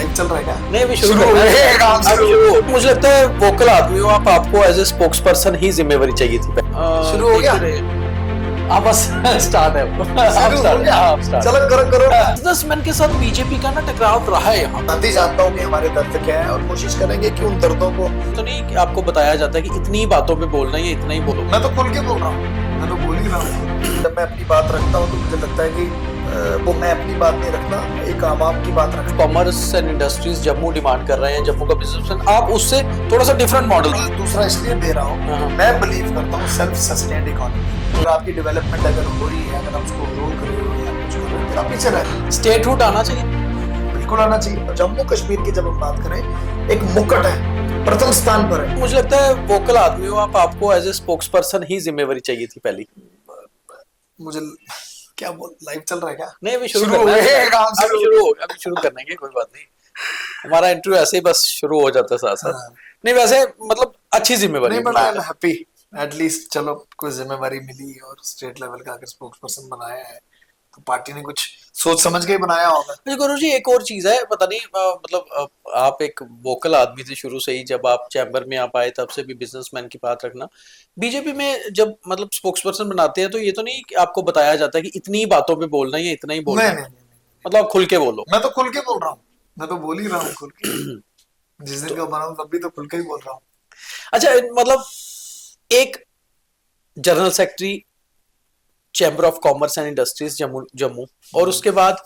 Live चल रहा है क्या? नहीं अभी शुरू शुरू है, काम शुरू। मुझे लगता है वोकल आदमी हो आप, आपको एज ए स्पोक्स पर्सन ही जिम्मेवारी चाहिए थी। शुरू हो गया? हाँ बस स्टार्ट है। चलो करो। बिजनेसमैन के साथ बीजेपी का ना टकराव रहा है यहाँ। गांधी जानता हूँ कि हमारे दर्द क्या है और कोशिश करेंगे कि उन दर्दों को। तो नहीं कि आपको बताया जाता है कि इतनी ही बातों पे बोलना है, ये इतना ही बोलो। मैं तो खुल के बोल रहा हूँ, मैं तो बोल ही रहा हूँ। जब मैं अपनी बात रखता हूँ तो मुझे लगता है कि वो मैं अपनी बात नहीं रखना, एक आवाम की बात रखना। Commerce and industries Jammu demand कर रहे हैं, जम्मू का बिजनेसमैन, आप उससे थोड़ा सा डिफरेंट मॉडल। दूसरा इसलिए दे रहा हूँ, मैं बिलीव करता हूँ सेल्फ सस्टेन्ड इकोनॉमी। और आपकी डेवलपमेंट अगर हो रही है, अगर आप उसको रोल कर रहे हो या कुछ कर रहे हो तो आप पीछे रहे। स्टेटहुड आना चाहिए, बिल्कुल आना चाहिए। जम्मू कश्मीर की जब हम बात करें, एक मुकुट है, प्रथम स्थान पर है। मुझे लगता है वोकल आदमी हो आप, आपको एज ए स्पोक्स पर्सन ही जिम्मेवारी चाहिए थी पहली। मुझे क्या बोल, लाइव चल रहा है क्या? नहीं अभी शुरू शुरू करना है, है, काम अभी शुरू करना है, कोई बात नहीं। हमारा इंटरव्यू ऐसे ही बस शुरू हो जाता है साथ साथ। हाँ। नहीं वैसे मतलब अच्छी जिम्मेवारी नहीं, but I am happy at least. चलो कोई जिम्मेवारी मिली और स्टेट लेवल का अगर स्पोक्स पर्सन बनाया है तो पार्टी ने कुछ सोच समझ के ही बनाया होगा। अच्छा गुरु जी, एक और चीज है, पता नहीं मतलब आप एक वोकल आदमी थे शुरू से ही, जब आप चैम्बर में आप आए तब से भी बिजनेसमैन की बात रखना। बीजेपी में जब मतलब स्पोक्स पर्सन बनाते हैं तो ये तो नहीं कि आपको बताया जाता है कि इतनी ही बातों पे बोलना है, ये इतना ही बोलना नहीं है, नहीं नहीं, मतलब आप खुल के बोलो। मैं तो खुल के बोल रहा हूँ, मैं तो बोल ही रहा हूँ खुल के। जिस दिन का बना हूँ तब भी तो खुल के ही बोल रहा हूँ। अच्छा मतलब एक general secretary chamber of commerce and industries Jammu Jammu और उसके बाद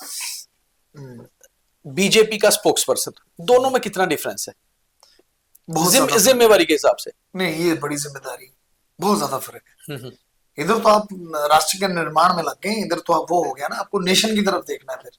बीजेपी का स्पोक्स पर्सन, दोनों में कितना डिफरेंस है जिम्मेवारी के हिसाब से? नहीं, ये बड़ी जिम्मेदारी, बहुत ज्यादा फर्क है। इधर तो आप राष्ट्र के निर्माण में लग गए, इधर तो आप वो हो गया ना, आपको नेशन की तरफ देखना है फिर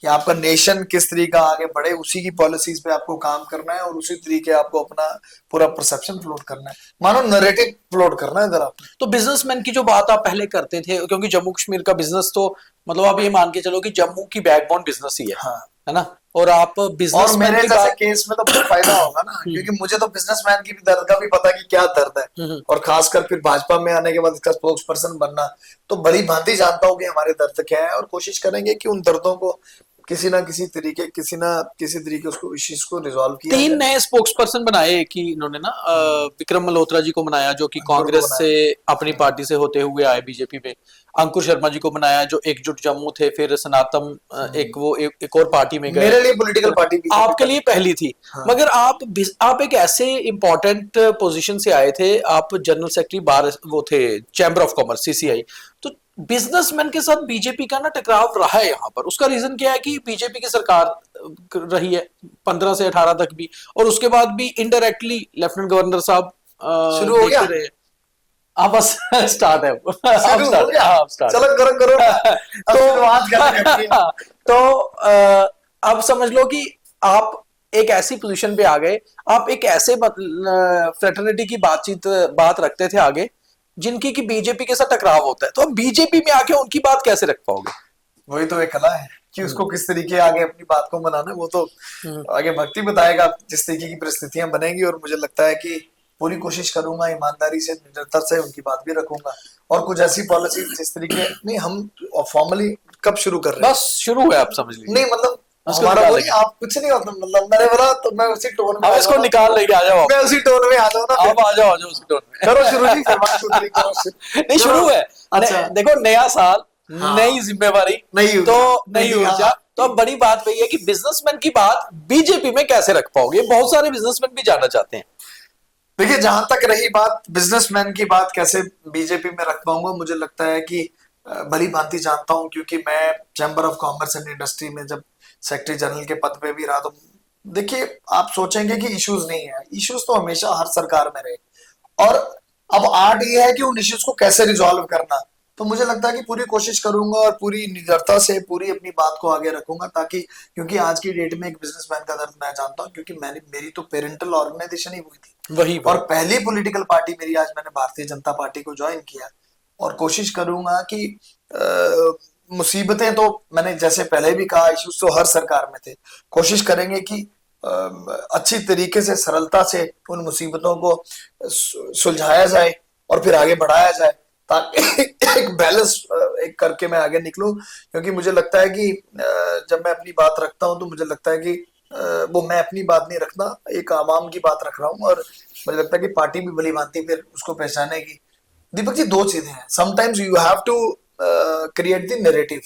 कि आपका नेशन किस तरीके आगे बढ़े, उसी की पॉलिसीज पे आपको काम करना है और उसी तरीके आपको अपना पूरा परसेप्शन फ्लोट करना है, मानो नैरेटिव फ्लोट करना है इधर आप। तो बिजनेसमैन की जो बात आप पहले करते थे, क्योंकि जम्मू कश्मीर का बिजनेस तो मतलब आप ये मान के चलो कि जम्मू की बैकबोन बिजनेस ही है, हाँ। है ना? और आप बिजनेस और मेरे जैसे केस में तो बहुत फायदा होगा ना, क्योंकि मुझे तो बिजनेसमैन की भी दर्द का भी पता कि क्या दर्द है, और खासकर फिर भाजपा में आने के बाद इसका स्पोक्स पर्सन बनना, तो बड़ी भांति जानता हूँ कि हमारे दर्द क्या है और कोशिश करेंगे कि उन दर्दों को किसी ना किसी तरीके उसको इश्यूज को रिजॉल्व किया। 3 नए स्पोक्स पर्सन बनाए कि इन्होंने ना, विक्रम मल्होत्रा जी को बनाया जो कि कांग्रेस से अपनी पार्टी से होते हुए आए बीजेपी में, अंकुर शर्मा जी को बनाया जो एकजुट जम्मू थे, फिर सनातन एक और पार्टी में गए। मेरे लिए पॉलिटिकल पार्टी आपके लिए पहली थी। हाँ। मगर आप एक ऐसे इंपॉर्टेंट पोजीशन से आए थे, आप जनरल सेक्रेटरी बार वो थे चैम्बर ऑफ कॉमर्स सीसीआई, तो बिजनेसमैन के साथ बीजेपी का ना टकराव रहा है यहाँ पर। उसका रीजन क्या है कि बीजेपी की सरकार रही है 15 से 18 तक भी, और उसके बाद भी इनडायरेक्टली लेफ्टिनेंट गवर्नर साहब शुरू हो गया? रहे। हाँ बस स्टार्ट है, शुरू हो गया? चलो करो। तो अब समझ लो कि आप एक ऐसी पोजीशन पे आ गए, आप एक ऐसे फ्रेटर्निटी की बात रखते थे आगे जिनकी कि बीजेपी के साथ टकराव होता है, तो अब बीजेपी में आके उनकी बात कैसे रख पाओगे? वही तो एक कला है कि उसको किस तरीके आगे अपनी बात को बनाना है, वो तो आगे भक्ति बताएगा जिस तरीके की परिस्थितियां बनेंगी। और मुझे लगता है कि पूरी कोशिश करूंगा, ईमानदारी से निडरता से उनकी बात भी रखूंगा, और कुछ ऐसी पॉलिसी जिस तरीके नहीं हम फॉर्मली कब शुरू कर रहे हैं, बस शुरू है, आप समझ लीजिए। नहीं मतलब हमारा वो नहीं, आप कुछ नहीं होता, मतलब मैंने बोला तो मैं उसी टोन में इसको निकाल लेके आ जाओ, मैं उसी टोन में आ जाऊँ ना, आप आ जाओ उसी टोन में। करो शुरू जी, फिर 1 2 3 करो। नहीं शुरू है। अच्छा देखो नया साल, हाँ। नई जिम्मेवारी, तो नई ऊर्जा, तो अब बड़ी बात वही है कि बिजनेसमैन की बात बीजेपी में कैसे रख पाओगे, बहुत सारे बिजनेसमैन भी जानना चाहते हैं। देखिए, जहां तक रही बात बिजनेसमैन की बात कैसे बीजेपी में रख पाऊंगा, मुझे लगता है कि भली भांति जानता हूं, क्योंकि मैं chamber of commerce and industry में जब सेक्रेटरी जनरल के पद पे भी रहा, तो देखिए आप सोचेंगे कि इश्यूज नहीं है, इश्यूज तो हमेशा हर सरकार में रहे, और अब आर्ट ये है कि उन इश्यूज को कैसे रिजॉल्व करना। तो मुझे लगता है कि पूरी कोशिश करूंगा और पूरी निडरता से पूरी अपनी बात को आगे रखूंगा, ताकि क्योंकि आज की डेट में एक बिजनेसमैन का दर्द मैं जानता हूं, क्योंकि मेरी तो पेरेंटल ऑर्गेनाइजेशन ही हुई थी वही और पहली पॉलिटिकल पार्टी मेरी, आज मैंने भारतीय जनता पार्टी को ज्वाइन किया, और कोशिश करूंगा कि मुसीबतें तो मैंने जैसे पहले भी कहा, इश्यूज तो हर सरकार में थे, कोशिश करेंगे कि अच्छी तरीके से सरलता से उन मुसीबतों को सुलझाया जाए और फिर आगे बढ़ाया जाए, ताकि एक बैलेंस एक करके मैं आगे निकलूं। क्योंकि मुझे लगता है कि जब मैं अपनी बात रखता हूं तो मुझे लगता है कि वो मैं अपनी बात नहीं रखना, एक आवाम की बात रख रहा हूँ। और मुझे लगता है कि पार्टी भी भली भांति फिर उसको पहचानेगी। दीपक जी, दो चीजें हैं, sometimes you have to create the narrative,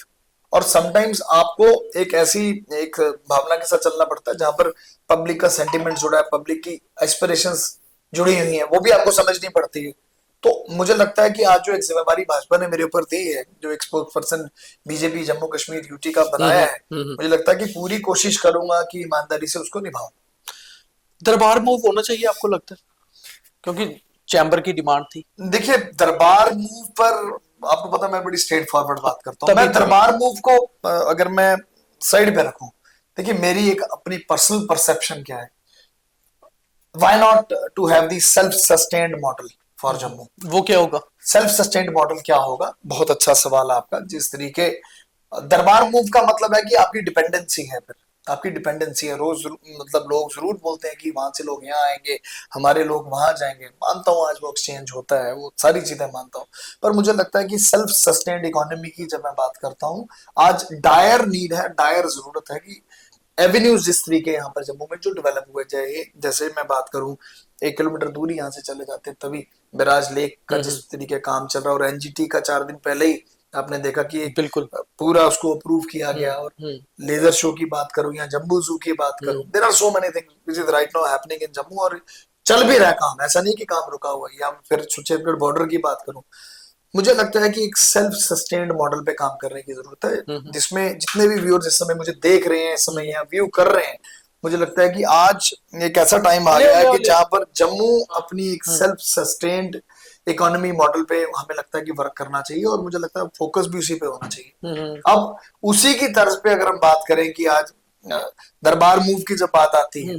और समटाइम्स आपको एक ऐसी एक भावना के साथ चलना पड़ता है जहां पर पब्लिक का सेंटिमेंट जुड़ा है, पब्लिक की एस्पिरेशंस जुड़ी हुई हैं, वो भी आपको समझनी पड़ती है। तो मुझे लगता है कि आज जो एक जिम्मेवारी भाजपा ने मेरे ऊपर दी है, जो एक spokes person BJP Jammu Kashmir UT का बनाया है, मुझे लगता है कि पूरी कोशिश करूंगा कि ईमानदारी से उसको निभाऊं। दरबार मूव होना चाहिए आपको लगता है, क्योंकि चैम्बर की डिमांड थी। देखिए, दरबार मूव पर आपको पता है मैं बड़ी स्ट्रेट फॉरवर्ड बात करता हूँ। तभी मैं तभी दरबार मूव को अगर मैं साइड पे रखूं, देखिए मेरी एक अपनी पर्सनल परसेप्शन क्या है, why not to have the self sustained model for Jammu. वो क्या होगा? सेल्फ सस्टेन्ड मॉडल क्या होगा, बहुत अच्छा सवाल है आपका। जिस तरीके दरबार मूव का मतलब है कि आपकी डिपेंडेंसी है, फिर आपकी डिपेंडेंसी है। रोज मतलब लोग जरूर बोलते हैं कि वहां से लोग यहाँ आएंगे, हमारे लोग वहां जाएंगे, मानता हूँ आज वो एक्सचेंज होता है, वो सारी चीजें मानता हूँ। पर मुझे लगता है कि सेल्फ सस्टेन्ड इकोनॉमी की जब मैं बात करता हूँ, आज डायर नीड है, डायर जरूरत है कि एवेन्यूज जिस तरीके यहाँ पर जम्मू में जो डेवलप हुए, चाहे जैसे मैं बात करूं 1 किलोमीटर दूर यहाँ से चले जाते हैं तभी बिराज लेक का जिस तरीके काम चल रहा है, और एनजीटी का 4 दिन पहले ही आपने देखा कि एक बिल्कुल। पूरा उसको अप्रूव किया गया। और लेजर शो की बात करूं या जम्बू जू की बात करूं, there are so many things which is right now happening in Jammu, और चल भी रहा है काम, ऐसा नहीं कि काम रुका हुआ है। या फिर छत्तीसगढ़ बॉर्डर की बात करूं, मुझे लगता है कि एक सेल्फ सस्टेन्ड मॉडल पे काम करने की जरूरत है, जिसमें जितने भी व्यूअर्स इस समय मुझे देख रहे हैं, इस समय यहाँ व्यू कर रहे हैं, मुझे लगता है कि आज एक ऐसा टाइम आ गया है कि जहां पर जम्मू अपनी एक सेल्फ सस्टेन्ड इकोनॉमी मॉडल पे हमें लगता है कि वर्क करना चाहिए, और मुझे लगता है फोकस भी उसी पे होना चाहिए। अब उसी की तर्ज पे अगर हम बात करें कि आज दरबार मूव की जब बात आती है,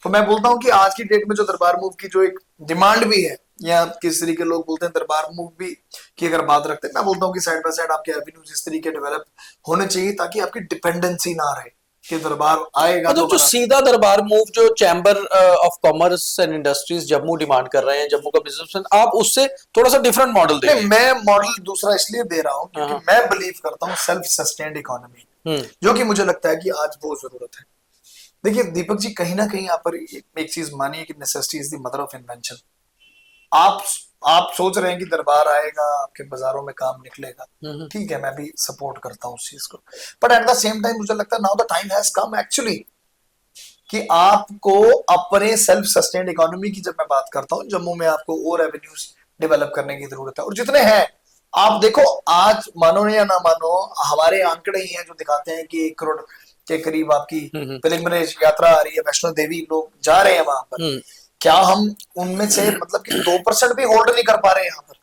तो मैं बोलता हूँ कि आज की डेट में जो दरबार मूव की जो एक डिमांड भी है, या किस तरीके लोग बोलते हैं दरबार मूव भी की अगर बात रखते हैं, मैं बोलता हूँ कि साइड बाय साइड आपके एवेन्यूज इस तरीके डेवलप होने चाहिए ताकि आपकी डिपेंडेंसी ना रहे कि दरबार आएगा मतलब जो सीधा दरबार मूव जो chamber of commerce and industries Jammu demand कर रहे हैं, जम्मू का बिजनेसमैन, आप उससे थोड़ा सा डिफरेंट मॉडल दे रहे हैं। मैं मॉडल दूसरा इसलिए दे रहा हूँ क्योंकि मैं बिलीव करता हूँ सेल्फ सस्टेन्ड इकोनॉमी, जो कि मुझे लगता है कि आज वो जरूरत है। देखिए दीपक जी, कहीं ना कहीं यहाँ पर एक चीज मानिए कि necessity is the mother of invention. आप आप सोच रहे हैं कि दरबार आएगा, आपके बाजारों में काम निकलेगा, ठीक है, मैं भी सपोर्ट करता हूँ उस चीज को। But at the same time मुझे लगता है now the time has come actually कि आपको अपने सेल्फ सस्टेन्ड इकोनॉमी की जब मैं बात करता हूँ, जम्मू में आपको और एवेन्यूज डेवलप करने की जरूरत है, और जितने हैं आप देखो, आज मानो या ना मानो हमारे आंकड़े ही हैं जो दिखाते हैं कि 1 करोड़ के करीब आपकी पिलग्रिमेज यात्रा आ रही है, वैष्णो देवी लोग जा रहे हैं वहां पर। क्या हम उनमें से मतलब कि 2% भी होल्ड नहीं कर पा रहे हैं यहाँ पर?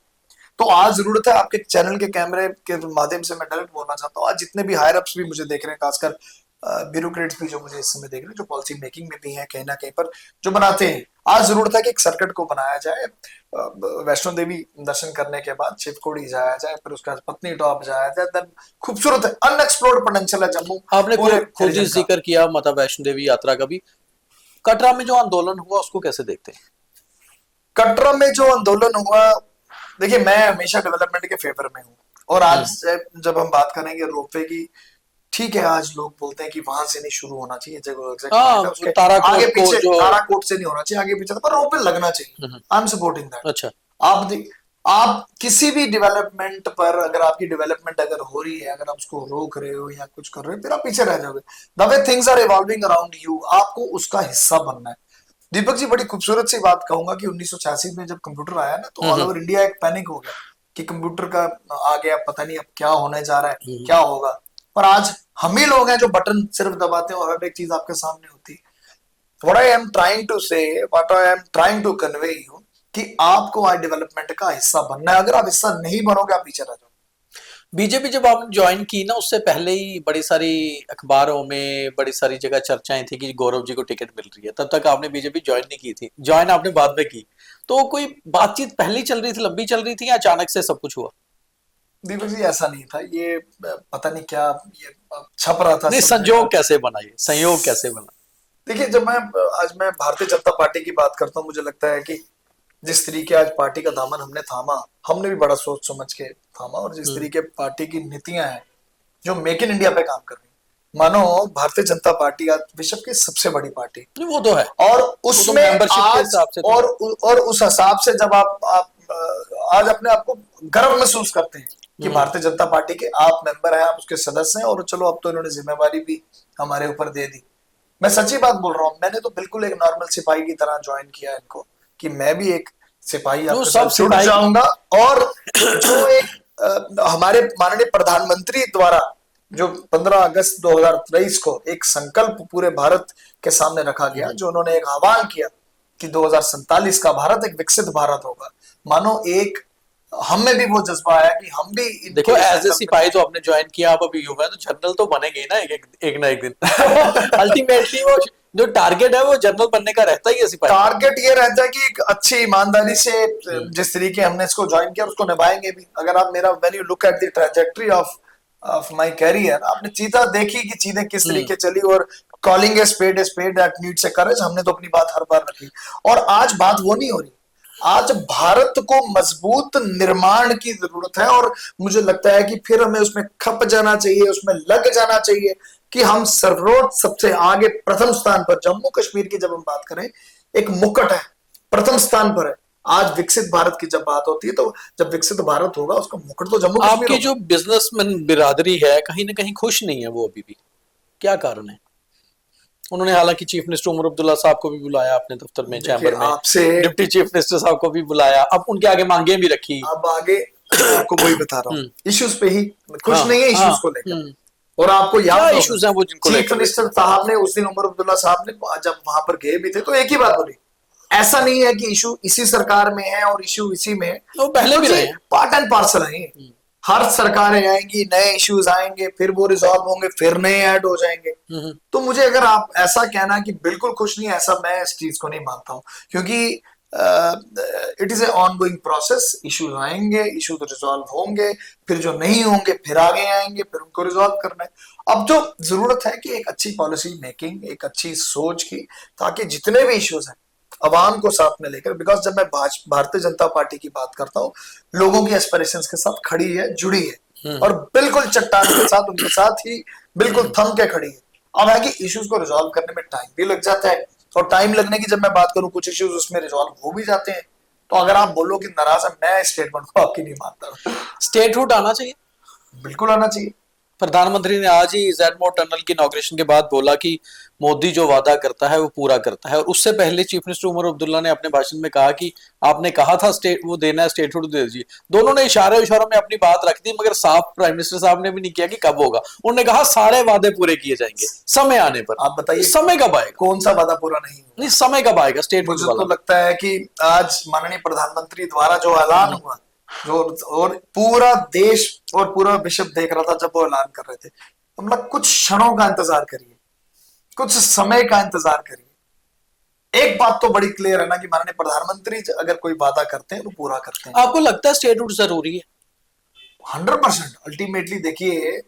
तो आज जरूरत है, आपके चैनल के कैमरे के माध्यम से मैं डायरेक्ट बोलना चाहता हूँ, आज जितने भी हायर अप्स भी मुझे देख रहे हैं, खासकर ब्यूरोक्रेट्स भी जो मुझे इस समय देख रहे हैं, जो पॉलिसी मेकिंग में भी हैं कहीं ना कहीं पर जो बनाते हैं, आज जरूरत है कि एक सर्किट को बनाया जाए, वैष्णो देवी दर्शन करने के बाद शिवकोड़ी जाया जाए, फिर उसके बाद पत्नी टॉप जाया जाए। देन खूबसूरत है, अनएक्सप्लोर्ड पोटेंशियल है जम्मू। आपने खुद ही जिक्र किया माता वैष्णो देवी यात्रा का भी। कटरा में जो आंदोलन हुआ उसको कैसे देखते हैं? कटरा में जो आंदोलन हुआ, देखिए मैं हमेशा डेवलपमेंट के फेवर में हूँ, और आज जब हम बात करेंगे रोपवे की, ठीक है, आज लोग बोलते हैं कि वहां से नहीं शुरू होना चाहिए, जगह आगे पीछे ताराकोट से नहीं होना चाहिए, आगे पीछे, पर रोपवे लगना चाहिए। I am supporting that. अच्छा, आप किसी भी डेवलपमेंट पर अगर आपकी डेवलपमेंट अगर हो रही है, अगर आप उसको रोक रहे हो या कुछ कर रहे हो, फिर आप पीछे रह जाओगे। The way things are evolving around you, आपको उसका हिस्सा बनना है। दीपक जी, बड़ी खूबसूरत सी बात कहूंगा कि 1986 में जब कंप्यूटर आया ना, तो ऑल ओवर इंडिया एक पैनिक हो गया कि कंप्यूटर का आ गया, पता नहीं अब क्या होने जा रहा है, क्या होगा। पर आज हम ही लोग हैं जो बटन सिर्फ दबाते हैं और हर एक चीज आपके सामने होती है। What I am trying to say, what I am trying to convey you, कि आपको आज डेवलपमेंट का हिस्सा बनना है। अगर आप हिस्सा नहीं बनोगे, आप पीछे रह जाओगे। बीजेपी जब आपने ज्वाइन की ना, उससे पहले ही बड़ी सारी अखबारों में बड़ी सारी जगह चर्चाएं थी कि गौरव जी को टिकट मिल रही है। तब तक आपने बीजेपी ज्वाइन नहीं की थी, ज्वाइन आपने बाद में की। तो कोई बातचीत पहले चल रही थी, लंबी चल रही थी, या अचानक से सब कुछ हुआ? दीपक जी, ऐसा नहीं था, ये पता नहीं क्या ये छप रहा था। नहीं, संयोग कैसे बना, ये संयोग कैसे बना? देखिए, जब मैं भारतीय जनता पार्टी की बात करता हूँ, मुझे लगता है कि जिस तरीके आज पार्टी का दामन हमने थामा, हमने भी बड़ा सोच समझ के थामा, और जिस तरीके पार्टी की नीतियां हैं जो मेक इन इंडिया पे काम कर रही हैं, मानो भारतीय जनता पार्टी आज विश्व की सबसे बड़ी पार्टी, नहीं, वो तो है, और वो तो उसमें मेंबरशिप के आज हिसाब से तो और उस हिसाब से जब आप आज अपने आप को गर्व महसूस करते हैं कि भारतीय जनता पार्टी के आप मेंबर हैं, आप उसके सदस्य हैं, और चलो अब तो इन्होंने जिम्मेवारी भी हमारे ऊपर दे दी। मैं सच्ची बात बोल रहा हूँ, मैंने तो बिल्कुल एक नॉर्मल सिपाही की तरह ज्वाइन किया इनको, कि मैं भी एक सिपाही जो आपके सब साथ जुड़ सिपाही जाऊंगा। और जो एक हमारे माननीय प्रधानमंत्री द्वारा जो 15 अगस्त 2023 को एक संकल्प पूरे भारत के सामने रखा गया, जो उन्होंने एक आह्वान किया कि 2047 का भारत एक विकसित भारत होगा, मानो एक हम में भी वो जज्बा आया कि हम भी देखो, इनके एज ए संकल्प सिपाही तो आपने ज्वाइन किया, आप अभी युवा है तो जनरल तो बनेंगे ही ना, एक ना एक दिन। अल्टीमेटली वो जो टारगेट है वो जनरल बनने का रहता ही है सिपाही। टारगेट ये रहता है कि एक अच्छी ईमानदारी से जिस तरीके हमने इसको ज्वाइन किया उसको निभाएंगे भी। अगर आप मेरा when you look at the trajectory of my career, आपने चीजें देखी कि चीजें किस तरीके चली, और calling a spade that needs a courage, हमने तो अपनी बात हर बार रखी। और आज बात वो नहीं हो रही, आज भारत को मजबूत निर्माण की जरूरत है, और मुझे लगता है कि फिर हमें उसमें खप जाना चाहिए, उसमें लग जाना चाहिए कि हम सर्वोच्च सबसे आगे प्रथम स्थान पर, जम्मू कश्मीर की जब हम बात करें एक मुकुट है, प्रथम स्थान पर है। आज विकसित भारत की जब बात होती है तो जब विकसित भारत होगा उसका मुकुट तो जम्मू कश्मीर आपकी होगा। जो बिजनेसमैन बिरादरी है कहीं ना कहीं खुश नहीं है वो अभी भी, क्या कारण है? उन्होंने हालांकि चीफ मिनिस्टर उमर अब्दुल्ला साहब को भी बुलाया अपने दफ्तर में, चैम्बर में, आपसे डिप्टी चीफ मिनिस्टर साहब को भी बुलाया, अब उनके आगे मांगे भी रखी। अब आगे मैं आपको वही बता रहा हूँ, इश्यूज पे ही खुश हाँ, नहीं है, हाँ, इश्यूज को लेकर। और आपको याद क्या होगा इश्यूज हैं वो जिनको चीफ लेकर? मिनिस्टर साहब ने उस दिन, उमर अब्दुल्ला साहब ने जब वहां पर गए भी थे तो एक ही बात बोली, ऐसा नहीं है कि इशू इसी सरकार में है और इशू इसी में है, वो पहले भी रहे हैं। पार्ट एंड पार्सल है। हर सरकारें आएंगी, नए इश्यूज आएंगे, फिर वो रिजॉल्व होंगे, फिर नए ऐड हो जाएंगे। तो मुझे अगर आप ऐसा कहना कि बिल्कुल खुश नहीं, ऐसा मैं इस चीज को नहीं मानता हूं, क्योंकि it is a on going process. Issues आएंगे, इशू तो रिजॉल्व होंगे, फिर जो नहीं होंगे फिर आगे आएंगे, फिर उनको रिजॉल्व करना है। अब जो जरूरत है कि एक अच्छी पॉलिसी मेकिंग, एक अच्छी सोच की, ताकि जितने भी इश्यूज हैं अवाम को साथ में लेकर, बिकॉज जब मैं भारतीय जनता पार्टी की बात करता हूँ, लोगों की एस्पिरेशंस के साथ खड़ी है, जुड़ी है, और बिल्कुल चट्टान के साथ, उनके साथ ही बिल्कुल थम के खड़ी है। अब है कि इश्यूज को रिजॉल्व करने में टाइम भी लग जाता है, और टाइम लगने की जब मैं बात करूं, कुछ इश्यूज उसमें रिजॉल्व हो भी जाते हैं। तो अगर आप बोलो कि नाराज है, मैं स्टेटमेंट को आपकी नहीं मानता। स्टेटहुड आना चाहिए। बिल्कुल आना चाहिए। प्रधानमंत्री ने आज ही ज़ेडमो टनल की इनॉग्रेशन के बाद बोला कि मोदी जो वादा करता है वो पूरा करता है, और उससे पहले चीफ मिनिस्टर उमर अब्दुल्ला ने अपने भाषण में कहा कि आपने कहा था स्टेट वो देना है, स्टेटहुड दे दीजिए। दोनों ने इशारे में अपनी बात रख दी, मगर साफ प्राइम मिनिस्टर साहब ने भी नहीं किया कि कब होगा। उन्होंने कहा सारे वादे पूरे किए जाएंगे समय आने पर। आप बताइए समय कब आएगा? कौन सा वादा पूरा नहीं हुआ? नहीं, समय कब आएगा स्टेटहुड मुझे वाला? तो लगता है कि आज माननीय प्रधानमंत्री द्वारा जो ऐलान हुआ, जो और पूरा देश और पूरा विश्व देख रहा था जब वो ऐलान कर रहे थे, हम लोग कुछ क्षणों का इंतजार करिए, कुछ समय का इंतजार करिए। एक बात तो बड़ी क्लियर है ना कि माननीय प्रधानमंत्री अगर कोई वादा करते हैं वो पूरा करते हैं। आपको लगता है स्टेटहुड जरूरी है? 100%। अल्टीमेटली देखिए,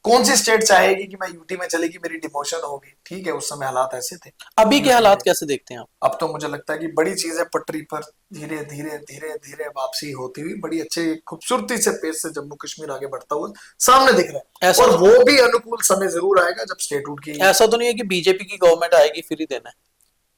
कौन सी स्टेट चाहेगी कि मैं यूटी में चलेगी, मेरी डिमोशन होगी? ठीक है, उस समय हालात ऐसे थे। अभी के हालात कैसे देखते हैं आप? अब तो मुझे लगता है कि बड़ी चीजें पटरी पर धीरे धीरे धीरे धीरे वापसी होती हुई बड़ी अच्छे खूबसूरती से पेज से जम्मू कश्मीर आगे बढ़ता हुआ सामने दिख रहा है। और वो भी अनुकूल समय जरूर आएगा जब स्टेटहुड की। ऐसा तो नहीं है कि बीजेपी की गवर्नमेंट आएगी फिर ही देना है?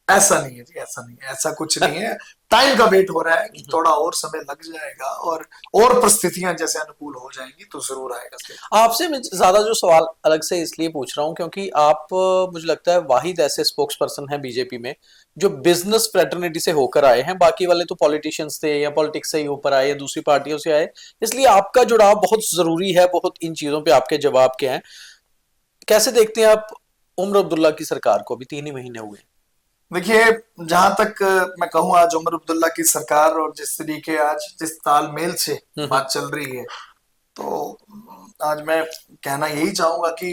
ऐसा नहीं है जी, ऐसा नहीं है, ऐसा कुछ नहीं है। टाइम का वेट हो रहा है कि थोड़ा और समय लग जाएगा, और परिस्थितियां जैसे अनुकूल हो जाएंगी तो जरूर आएगा। आपसे मैं ज्यादा जो सवाल अलग से इसलिए पूछ रहा हूं क्योंकि आप मुझे लगता है वाहिद ऐसे स्पोक्स पर्सन हैं बीजेपी में जो बिजनेस फ्रेटर्निटी से होकर आए हैं। बाकी वाले तो पॉलिटिशियंस थे या पॉलिटिक्स से ही ऊपर आए या दूसरी पार्टियों से आए, इसलिए आपका जुड़ाव बहुत जरूरी है। बहुत इन चीजों पे आपके जवाब के हैं। कैसे देखते हैं आप उमर अब्दुल्ला की सरकार को? अभी 3 ही महीने हुए। देखिए, जहां तक मैं कहूँ, आज उमर अब्दुल्ला की सरकार और जिस तरीके आज जिस तालमेल से बात चल रही है, तो आज मैं कहना यही चाहूंगा कि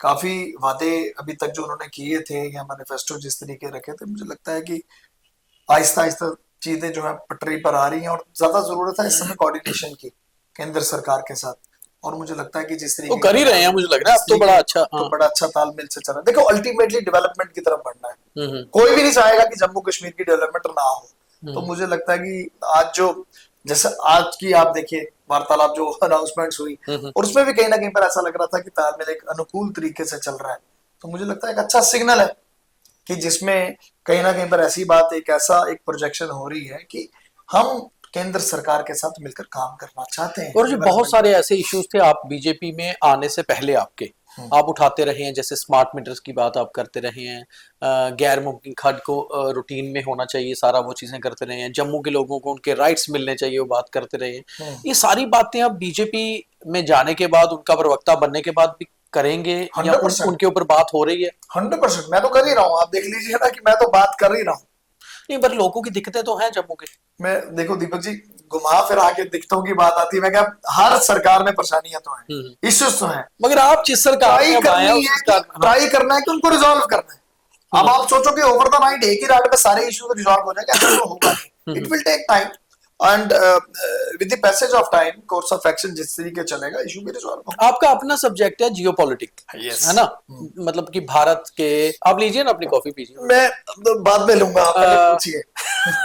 काफी वादे अभी तक जो उन्होंने किए थे या मैनिफेस्टो जिस तरीके रखे थे, मुझे लगता है कि आहिस्ता आहिस्ता चीजें जो है पटरी पर आ रही हैं, और ज्यादा जरूरत है इस समय कोऑर्डिनेशन की केंद्र सरकार के साथ। और मुझे लगता है कि जिस तरीके वो कर ही रहे हैं, मुझे लग रहा है अब तो बड़ा अच्छा, तो बड़ा अच्छा तालमेल से चल रहा है। देखो, अल्टीमेटली डेवलपमेंट की तरफ बढ़ना है। कोई भी नहीं चाहेगा कि जम्मू कश्मीर की डेवलपमेंट ना हो। तो मुझे लगता है कि आज जो जैसे आज की आप देखिए, वार्तालाप जो अनाउंसमेंट्स हुई, और उसमें भी कहीं ना कहीं पर ऐसा लग रहा था कि तालमेल एक अनुकूल तरीके से चल रहा है। तो मुझे लगता है एक अच्छा सिग्नल है कि जिसमें कहीं ना कहीं पर ऐसी बात, एक ऐसा एक प्रोजेक्शन हो रही है कि हम केंद्र सरकार के साथ मिलकर काम करना चाहते हैं। और जो बहुत सारे ऐसे इश्यूज थे आप बीजेपी में आने से पहले आपके आप उठाते रहे हैं, जैसे स्मार्ट मीटर्स की बात आप करते रहे हैं, गैर मुमकिन खर्च को रूटीन में होना चाहिए, सारा वो चीजें करते रहे हैं, जम्मू के लोगों को उनके राइट्स मिलने चाहिए वो बात करते रहे हैं। ये सारी बातें अब बीजेपी में जाने के बाद, उनका प्रवक्ता बनने के बाद भी करेंगे या 100%। उनके ऊपर बात हो रही है? 100%। मैं तो कर ही रहा हूँ, आप देख लीजिए ना कि मैं तो बात कर ही रहा हूँ। नहीं, पर लोगों की दिक्कतें तो हैं जम्मू के। मैं देखो दीपक जी, घुमा फिर आके दिक्कतों की बात आती है, मैं क्या, हर सरकार में परेशानियां तो हैं, इश्यूज तो हैं, मगर आप जिस सरकार ट्राई में अब आए हैं करनी उस है सरकार कि ट्राई करना है कि उनको रिजॉल्व करना है। अब आप सोचो कि ओवर द नाइट एक ही रात में सारे इश्यूज रिजॉल्व हो जाएंगे, ऐसा तो होगा नहीं। It will take time, and with the passage of time, course of action जिस तरीके चलेगा, इशू भी रिजॉल्व होगा। आपका अपना सब्जेक्ट है जियोपॉलिटिक्स, Yes. है ना? मतलब कि भारत के, आप लीजिए ना अपनी कॉफी पीजिए। मैं तो बाद में लूंगा, आप पहले पूछिए।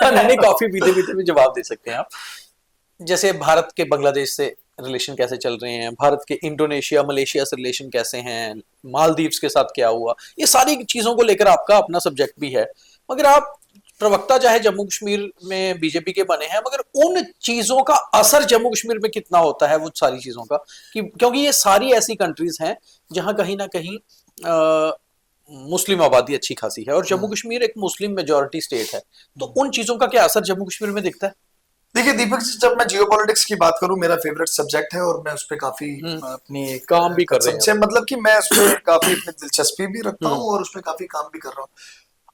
नहीं नहीं, कॉफी पीते पीते भी जवाब दे सकते हैं आप। जैसे भारत के बांग्लादेश से रिलेशन कैसे चल रहे हैं, भारत के इंडोनेशिया मलेशिया से रिलेशन कैसे हैं, मालदीव्स के साथ क्या हुआ, ये सारी चीजों को लेकर आपका अपना सब्जेक्ट भी है। मगर आप प्रवक्ता चाहे जम्मू कश्मीर में बीजेपी के बने हैं, मगर उन चीजों का असर जम्मू कश्मीर में कितना होता है, वो सारी चीजों का, कि क्योंकि ये सारी ऐसी कंट्रीज हैं जहां कहीं ना कहीं मुस्लिम आबादी अच्छी खासी है, और जम्मू कश्मीर एक मुस्लिम मेजोरिटी स्टेट है, तो उन चीजों का क्या असर जम्मू कश्मीर में दिखता है? देखिए दीपक जी, जब मैं जियोपॉलिटिक्स की बात करूं, मेरा फेवरेट सब्जेक्ट है और मैं उस पर काफी अपनी काम भी कर रहे हैं। मतलब कि मैं उस पर काफी अपनी दिलचस्पी भी रखता हूं और उस पर काफी काम भी कर रहा हूं।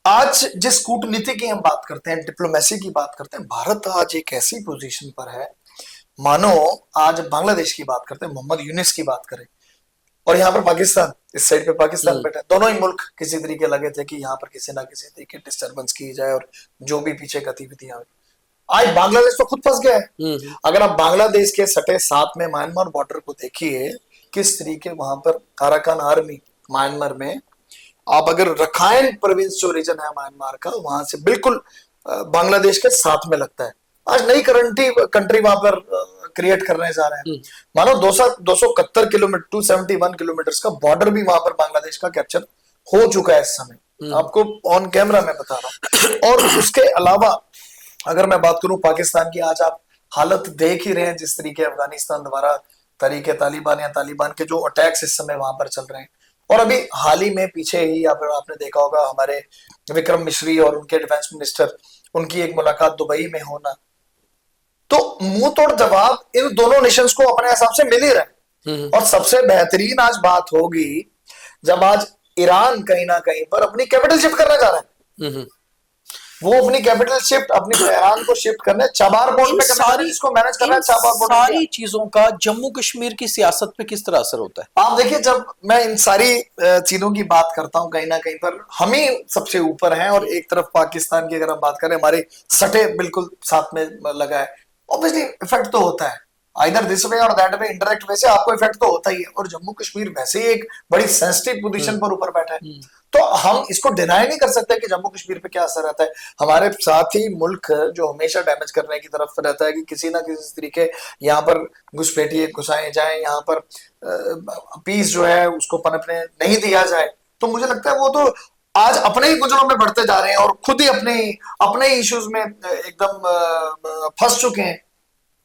आज जिस कूटनीति की हम बात करते हैं, डिप्लोमेसी की बात करते हैं, भारत आज एक ऐसी पोजीशन पर है, मानो आज बांग्लादेश की बात करते हैं, मोहम्मद यूनिस की बात करें, और यहाँ पर पाकिस्तान, इस साइड पे पाकिस्तान बैठा है, दोनों ही मुल्क किसी तरीके लगे थे कि यहाँ पर किसी ना किसी तरीके डिस्टर्बेंस की जाए और जो भी पीछे गतिविधियां। आज बांग्लादेश तो खुद फंस गया है। अगर आप बांग्लादेश के सटे साथ में म्यांमार बॉर्डर को देखिए, किस तरीके वहां पर अराकान आर्मी म्यांमार में, आप अगर रखाइन प्रोविंस जो रीजन है म्यांमार का, वहां से बिल्कुल बांग्लादेश के साथ में लगता है। आज नई कंट्री वहां पर क्रिएट करने जा रहे हैं। मानो 271 किलोमीटर 271 किलोमीटर का बॉर्डर भी वहां पर बांग्लादेश का कैप्चर हो चुका है इस समय, आपको ऑन कैमरा में बता रहा हूं। और उसके अलावा अगर मैं बात करूं पाकिस्तान की, आज आप हालत देख ही रहे हैं जिस तरीके अफगानिस्तान द्वारा तरीके तालिबान या तालिबान के जो अटैक्स इस समय वहां पर चल रहे हैं। और अभी हाल ही में पीछे ही आपने देखा होगा, हमारे विक्रम मिश्री और उनके डिफेंस मिनिस्टर, उनकी एक मुलाकात दुबई में होना, तो मुंह तोड़ जवाब इन दोनों नेशंस को अपने हिसाब से मिल ही रहे। और सबसे बेहतरीन आज बात होगी जब आज ईरान कहीं ना कहीं पर अपनी कैपिटल शिफ्ट करने जा रहा है। वो अपनी कैपिटल शिफ्ट, अपनी तेहरान को शिफ्ट करने, चाबार पोर्ट पे सारी इसको मैनेज कर रहा है। चाबार पोर्ट सारी चीजों का जम्मू कश्मीर की सियासत पे किस तरह असर होता है? आप देखिए, जब मैं इन सारी चीजों की बात करता हूं, कहीं ना कहीं पर हम ही सबसे ऊपर हैं, और एक तरफ पाकिस्तान की अगर हम बात करें, हमारे सटे बिल्कुल साथ में लगा है, ऑब्वियसली इफेक्ट तो होता है, आइदर दिस वे और दैट वे, इनडायरेक्ट वे से आपको इफेक्ट तो होता ही है। और जम्मू कश्मीर वैसे ही एक बड़ी सेंसिटिव पोजीशन पर ऊपर बैठा है, तो हम इसको डिनाई नहीं कर सकते कि जम्मू कश्मीर पे क्या असर रहता है। हमारे साथ ही मुल्क जो हमेशा डैमेज करने की तरफ रहता है कि किसी ना किसी तरीके यहाँ पर घुसपैठिए घुसाए जाए, यहाँ पर पीस जो है उसको पनपने नहीं दिया जाए। तो मुझे लगता है वो तो आज अपने ही गुजरों में बढ़ते जा रहे हैं और खुद ही अपने इश्यूज में एकदम फंस चुके हैं।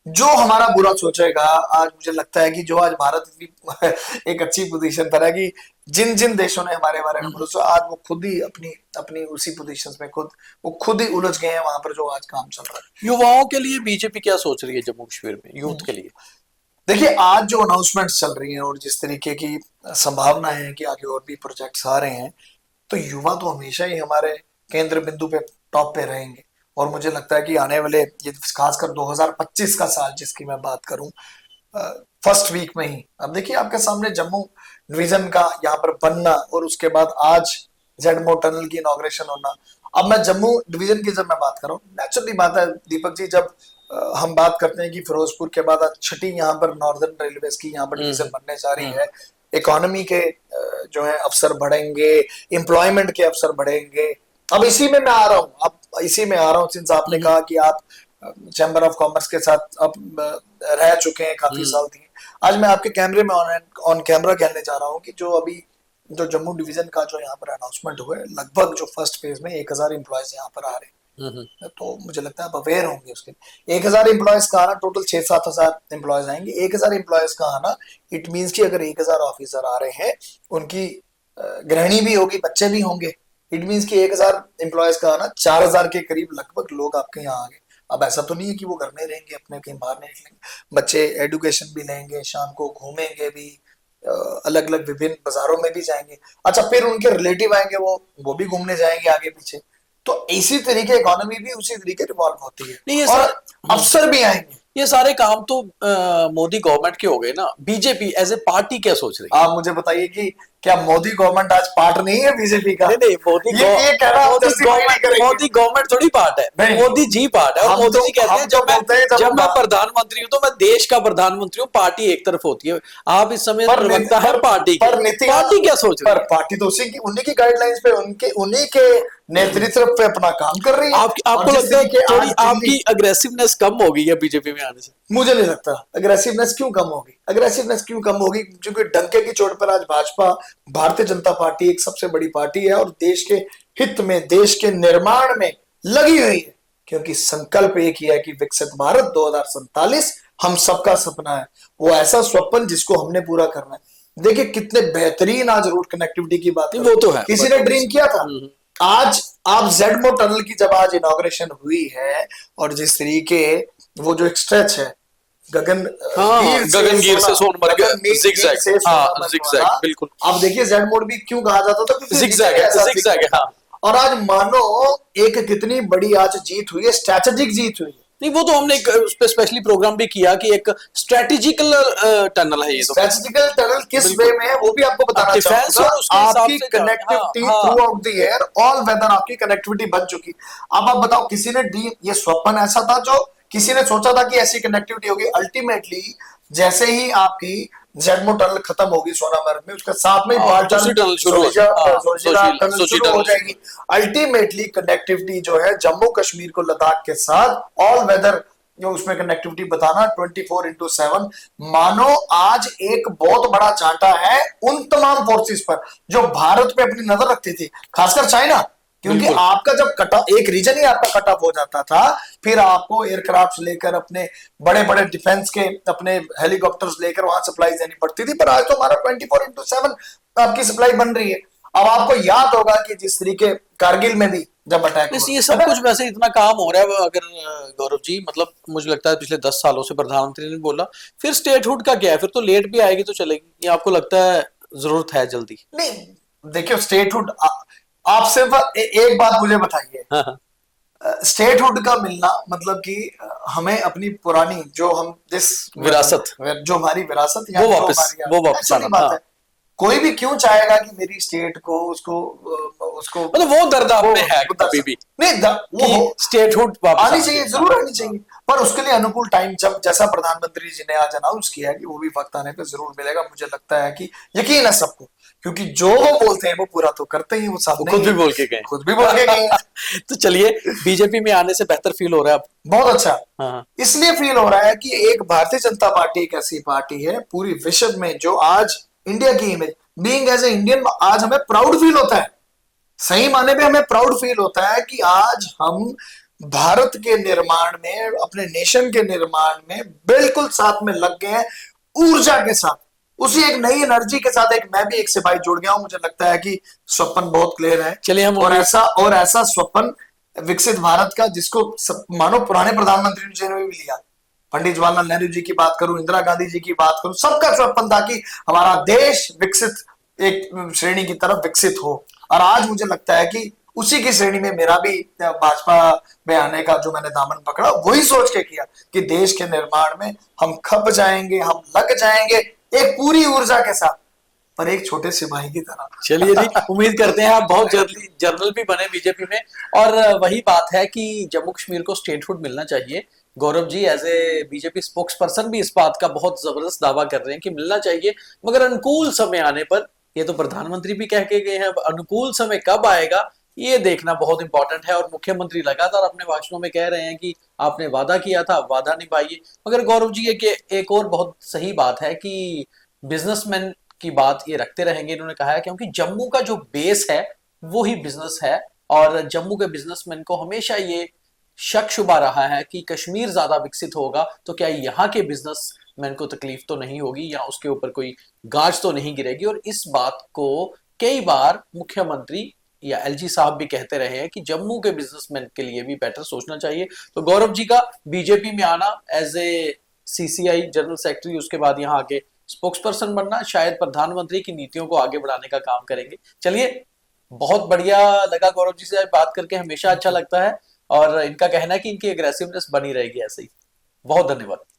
जो हमारा बुरा सोचेगा, आज मुझे लगता है कि जो आज भारत इतनी एक अच्छी पोजीशन पर है कि जिन जिन देशों ने हमारे बारे में भरोसा, आज वो खुद ही अपनी उसी पोजीशंस में खुद ही उलझ गए हैं वहां पर जो आज काम चल रहा है। युवाओं के लिए बीजेपी क्या सोच रही है जम्मू कश्मीर में, यूथ के लिए? देखिए, आज जो अनाउंसमेंट्स चल रही हैं और जिस तरीके की संभावना है कि आगे और भी प्रोजेक्ट्स आ रहे हैं, तो युवा तो हमेशा ही हमारे केंद्र बिंदु पे टॉप पे रहेंगे। और मुझे लगता है कि आने वाले ये खासकर 2025 का साल जिसकी मैं बात करूं, फर्स्ट वीक में ही, अब देखिए आपके सामने जम्मू डिवीजन का यहाँ पर बनना, और उसके बाद आज जेडमो टनल की इनॉग्रेशन होना। अब मैं जम्मू डिवीजन की जब मैं बात कर रहा हूँ, नेचुरली बात है दीपक जी, जब हम बात करते हैं कि फिरोजपुर के बाद छठी यहाँ पर नॉर्दर्न रेलवे की यहाँ पर डिवीजन बनने जा रही है, इकोनॉमी के जो है अवसर बढ़ेंगे, एम्प्लॉयमेंट के अवसर बढ़ेंगे। अब इसी में मैं आ रहा हूँ, सिंस आपने कहा कि आप चैम्बर ऑफ कॉमर्स के साथ अब रह चुके हैं काफी साल दिए। आज मैं आपके कैमरे में ऑन कैमरा कहने जा रहा हूँ कि जो जम्मू डिवीजन का जो यहाँ पर अनाउंसमेंट हुआ है, लगभग जो फर्स्ट फेज में 1000 एम्प्लॉयज यहाँ पर आ रहे हैं। तो मुझे लगता है आप अवेयर होंगे उसके। 1000 एम्प्लॉयज का आना, टोटल 6-7 हजार एम्प्लॉयज आएंगे। 1000 एम्प्लॉयज का आना इट मीन्स कि अगर 1000 ऑफिसर आ रहे हैं, उनकी गृहिणी भी होगी, बच्चे भी होंगे। इट मीन्स कि 1000 एम्प्लॉयज का आना, 4000 के करीब लगभग लोग आपके यहाँ आ गए। अब ऐसा तो नहीं है कि वो घर में रहेंगे, अपने कहीं बाहर नहीं निकलेंगे। बच्चे एजुकेशन भी लेंगे, शाम को घूमेंगे भी, अलग अलग विभिन्न बाजारों में भी जाएंगे। अच्छा, फिर उनके रिलेटिव आएंगे, वो भी घूमने जाएंगे आगे पीछे। तो इसी तरीके इकोनॉमी भी उसी तरीके रिवॉल्व होती है। नहीं, ये और अफसर भी आएंगे। ये सारे काम तो मोदी गवर्नमेंट के हो गए ना। बीजेपी एज ए पार्टी क्या सोच रही है? आप मुझे बताइए कि क्या मोदी गवर्नमेंट आज पार्ट नहीं है बीजेपी का? नहीं, मोदी ये कहना मोदी गवर्नमेंट थोड़ी पार्ट है, मोदी जी पार्ट है। और मोदी जी कहते हैं जब मैं प्रधानमंत्री हूँ तो मैं देश का प्रधानमंत्री हूँ, पार्टी एक तरफ होती है। आप इस समय प्रवक्ता है पार्टी की, पार्टी क्या सोच रही है? पार्टी तो उन्हीं की गाइडलाइंस पे, उन्हीं के नेतृत्व पे अपना काम कर रही है। आपको लगता है थोड़ी आपकी अग्रेसिवनेस कम हो गई है बीजेपी में आने से? मुझे नहीं लगता। अग्रेसिवनेस क्यों कम होगी? अग्रेसिवनेस क्यों कम होगी? क्योंकि डंके की चोट पर आज भाजपा, भारतीय जनता पार्टी एक सबसे बड़ी पार्टी है और देश के हित में, देश के निर्माण में लगी हुई है। क्योंकि संकल्प एक ही है कि विकसित भारत 2047 हम सबका सपना है। वो ऐसा स्वप्न जिसको हमने पूरा करना है। देखिए कितने बेहतरीन आज रोड कनेक्टिविटी की बात है। वो तो है, किसी ने ड्रीम किया था? आज आप जेडमो टनल की जब आज इनॉग्रेशन हुई है, और जिस तरीके वो जो एक स्ट्रेच है गगनगीर से सोनमर्ग, जिगजैग, बिल्कुल। आप देखिए जेड मोड भी क्यों कहा जाता था? जिगजैग है, हाँ। और आज मानो एक कितनी बड़ी आज जीत हुई है, स्ट्रेटेजिक जीत हुई है। नहीं, वो तो हमने एक स्पेशली प्रोग्राम भी किया कि एक स्ट्रेटेजिकल टनल है। ये तो स्ट्रेटेजिकल टनल किस वे में है वो भी आपको बताना चाहूंगा। आपकी connectivity throughout the air, all weather आपकी कनेक्टिविटी बन चुकी। अब आप बताओ, किसी ने ये स्वप्न ऐसा था जो किसी ने सोचा था कि ऐसी कनेक्टिविटी होगी? अल्टीमेटली जैसे ही आपकी जेडमो टनल खत्म होगी सोनामर्ग में, उसके साथ में टनल शुरू हो जाएगी। अल्टीमेटली कनेक्टिविटी जो है जम्मू कश्मीर को लद्दाख के साथ ऑल वेदर जो उसमें कनेक्टिविटी बताना 24/7। मानो आज एक बहुत बड़ा चांटा है उन तमाम फोर्सेस पर जो भारत पे अपनी नजर रखती थी, खासकर चाइना। क्योंकि आपका जब एक रीजन ही आपका कट ऑफ हो जाता था, फिर आपको एयरक्राफ्ट लेकर, अपने बड़े बड़े डिफेंस के अपने हेलीकॉप्टर्स लेकर वहां सप्लाई देनी पड़ती थी। पर आज तो हमारा 24/7 आपकी सप्लाई बन रही है। अब आपको याद होगा कि जिस तरीके कारगिल में भी जब अटैक, ये सब कुछ वैसे इतना काम हो रहा है। अगर गौरव जी, मतलब मुझे लगता है पिछले 10 सालों से प्रधानमंत्री ने बोला, फिर स्टेटहुड का क्या है? फिर तो लेट भी आएगी तो चलेगी। ये आपको लगता है जरूरत है जल्दी? नहीं, देखिए स्टेटहुड, आप सिर्फ एक बात मुझे बताइए। स्टेटहुड का मिलना मतलब कि हमें अपनी पुरानी जो हम जिस विरासत, जो हमारी विरासत वो वापस आना। कोई भी क्यों चाहेगा कि मेरी स्टेट को उसको मतलब वो दर्द आप में है कभी भी नहीं? वो स्टेटहुड आनी चाहिए, जरूर आनी चाहिए, पर उसके लिए अनुकूल टाइम, जब जैसा प्रधानमंत्री जी ने आज अनाउंस किया है कि वो भी वक्त आने पे जरूर मिलेगा। मुझे लगता है कि यकीन है सबको, क्योंकि जो वो बोलते हैं वो पूरा तो करते ही। वो खुद भी बोल के गए। तो चलिए, बीजेपी में आने से बेहतर फील हो रहा है अब? बहुत अच्छा। हाँ। इसलिए फील हो रहा है कि एक भारतीय जनता पार्टी एक ऐसी पार्टी है पूरी विश्व में जो आज इंडिया की image, being as a Indian, आज हमें प्राउड फील होता है। सही माने में हमें प्राउड फील होता है कि आज हम भारत के निर्माण में, अपने नेशन के निर्माण में बिल्कुल साथ में लग गए हैं, ऊर्जा के साथ, उसी एक नई एनर्जी के साथ। मैं भी एक सिपाही जुड़ गया हूं। मुझे लगता है कि स्वप्न बहुत क्लियर है। चलिए हम और ऐसा स्वप्न विकसित भारत का, जिसको मानो पुराने प्रधानमंत्री जी ने भी लिया। पंडित जवाहरलाल नेहरू जी की बात करूं, इंदिरा गांधी जी की बात करूं, सबका स्वप्न था कि हमारा देश विकसित एक श्रेणी की तरफ विकसित हो। और आज मुझे लगता है कि उसी की श्रेणी में मेरा भी भाजपा में आने का जो मैंने दामन पकड़ा, वही सोच के किया कि देश के निर्माण में हम खप जाएंगे, हम लग जाएंगे एक पूरी ऊर्जा के साथ, पर एक छोटे सिपाही की तरह। चलिए जी, उम्मीद करते हैं आप बहुत जल्दी जनरल भी बने बीजेपी में। और वही बात है कि जम्मू कश्मीर को स्टेटहुड मिलना चाहिए। Gaurav ji as a BJP spokesperson भी इस बात का बहुत जबरदस्त दावा कर रहे हैं कि मिलना चाहिए, मगर अनुकूल समय आने पर। ये तो प्रधानमंत्री भी कह के गए हैं, अनुकूल समय कब आएगा ये देखना बहुत इंपॉर्टेंट है। और मुख्यमंत्री लगातार अपने भाषणों में कह रहे हैं कि आपने वादा किया था, वादा निभाइए। मगर गौरव जी, एक और बहुत सही बात है कि बिजनेसमैन की बात ये रखते रहेंगे, इन्होंने कहा है, क्योंकि जम्मू का जो बेस है वो ही बिजनेस है। और जम्मू के बिजनेसमैन को हमेशा ये शक शुबा रहा है कि कश्मीर ज्यादा विकसित होगा तो क्या यहाँ के बिजनेसमैन को तकलीफ तो नहीं होगी, या उसके ऊपर कोई गाज तो नहीं गिरेगी। और इस बात को कई बार मुख्यमंत्री या एलजी साहब भी कहते रहे हैं कि जम्मू के बिजनेसमैन के लिए भी बेटर सोचना चाहिए। तो गौरव जी का बीजेपी में आना as a CCI general secretary, उसके बाद यहाँ आके स्पोक्स पर्सन बनना, शायद प्रधानमंत्री की नीतियों को आगे बढ़ाने का काम करेंगे। चलिए, बहुत बढ़िया लगा गौरव जी से बात करके, हमेशा अच्छा लगता है। और इनका कहना है कि इनकी एग्रेसिवनेस बनी रहेगी ऐसे ही। बहुत धन्यवाद।